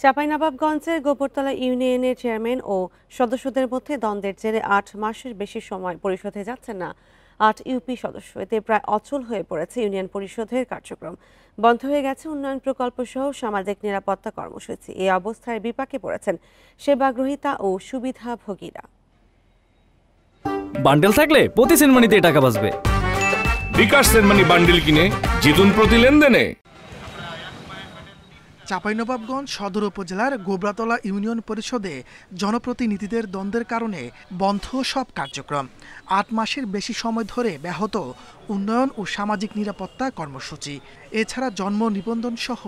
চাঁপাইনবাবগঞ্জের গোবরতলা ইউনিয়নের চেয়ারম্যান ও সদস্যদের মধ্যে দ্বন্দ্বের জেরে ৮ মাসের বেশি সময় পরিশোধে যাচ্ছেন না ৮ ইউপি সদস্য। এতে প্রায় অচল হয়ে পড়েছে ইউনিয়ন পরিষদের কার্যক্রম। বন্ধ হয়ে গেছে উন্নয়ন প্রকল্প সহ সামাজিক নিরাপত্তা কর্মসূচি। এই অবস্থায় বিপাকে পড়েছেন সেবাগ্রহীতা ও সুবিধাভোগীরা। বান্ডেল থাকলে প্রতি সেনমানিতে টাকা বাঁচবে। বিকাশ সেনমানি বান্ডেল কিনে জিতুন প্রতি লেনদেনে। চাঁপাইনবাবগঞ্জ সদর উপজেলার গোবরাতলা ইউনিয়ন পরিষদে জনপ্রতিনিধিদের দ্বন্দ্বের কারণে বন্ধ সব কার্যক্রম। ৮ মাসের বেশি সময় ধরে ব্যাহত উন্নয়ন ও সামাজিক নিরাপত্তা কর্মসূচি। এছাড়া জন্ম নিবন্ধন সহ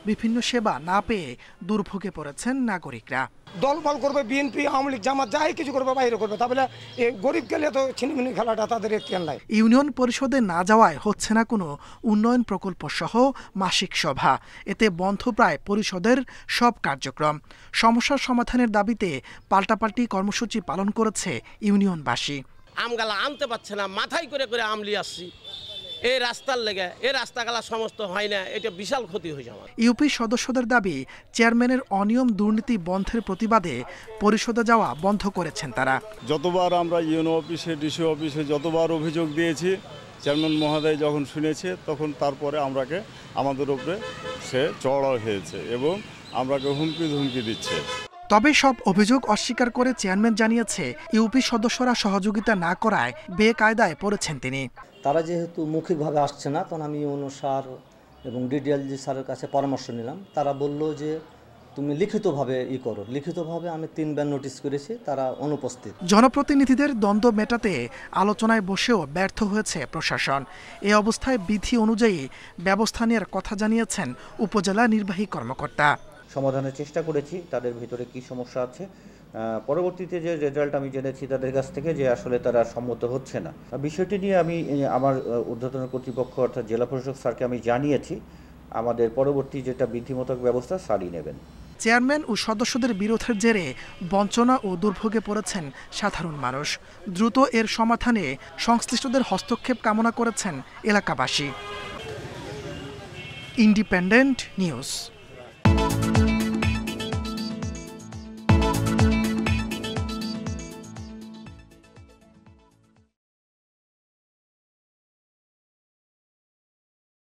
বিভিন্ন সেবা না পেয়ে দুর্ভোগে পড়েছেন নাগরিকরা। দলবল করবে বিএনপি, আওয়ামী লীগ, জামাত, যাই কিছু করবে বাইরে করবে, তাহলে এই গরিব গেলে তো ছিনিমিনি খেলাটা তাদের এখতিয়ার নাই। ইউনিয়ন পরিষদে না যাওয়ায় হচ্ছে না কোনো উন্নয়ন প্রকল্প সহ মাসিক সভা। এতে বন্ধ প্রায় পরিষদের সব কার্যক্রম। সমস্যার সমাধানের দাবিতে পাল্টাপাল্টি কর্মসূচি পালন করেছে ইউনিয়নবাসী। আমগালা আনতে পারছে না, মাথায় করে করে আমলি আসছি এই রাস্তার লেগে। এই রাস্তাগালা সমস্ত হয় না, এটা বিশাল ক্ষতি হয়ে যাওয়া। ইউপি সদস্যদের দাবি, চেয়ারম্যানের অনিয়ম দুর্নীতি বন্ধের প্রতিবাদে পরিষদে যাওয়া বন্ধ করেছেন তারা। যতবার আমরা ইউনো অফিসে, ডিসি অফিসে যতবার অভিযোগ দিয়েছি, চেয়ারম্যান মহোদয় যখন শুনেছে তখন তারপরে আমাদের উপরে সে চড়াও হয়েছে এবং আমরাকে হুমকি দিচ্ছে। তবে সব অভিযোগ অস্বীকার করে চেয়ারম্যান জানিয়েছে, ইউপি সদস্যরা সহযোগিতা না করায় বেকায়দায় পড়েছেন তিনি। তারা যেহেতু মৌখিকভাবে আসছে না, তখন আমি ইউনো স্যার এবং ডিডিএলজি স্যারের কাছে পরামর্শ নিলাম। তারা বলল যে তুমি লিখিতভাবে করো। লিখিতভাবে আমি 3 বার নোটিশ করেছি, তারা অনুপস্থিত। জনপ্রতিনিধিদের দ্বন্দ্ব মেটাতে আলোচনায় বসেও ব্যর্থ হয়েছে প্রশাসন। এই অবস্থায় বিধি অনুযায়ী ব্যবস্থা নেওয়ার কথা জানিয়েছেন উপজেলা নির্বাহী কর্মকর্তা। সমাধানের চেষ্টা করেছি, তাদের ভিতরে কি সমস্যা আছে। পরবর্তীতে যে রেজাল্ট আমি জেনেছি তাদের কাছ থেকে, যে আসলে তারা সম্মত হচ্ছে না। বিষয়টি নিয়ে আমি আমার ঊর্ধ্বতন কর্তৃপক্ষ অর্থাৎ জেলা প্রশাসক স্যারকে আমি জানিয়েছি। আমাদের পরবর্তী যেটা বিধিমূলক ব্যবস্থা স্যারই নেবেন। চেয়ারম্যান ও সদস্যদের বিরোধের জেরে বঞ্চনা ও দুর্ভোগে পড়েছেন সাধারণ মানুষ। দ্রুত এর সমাধানে সংশ্লিষ্টদের হস্তক্ষেপ কামনা করেছেন এলাকাবাসী। Independent news.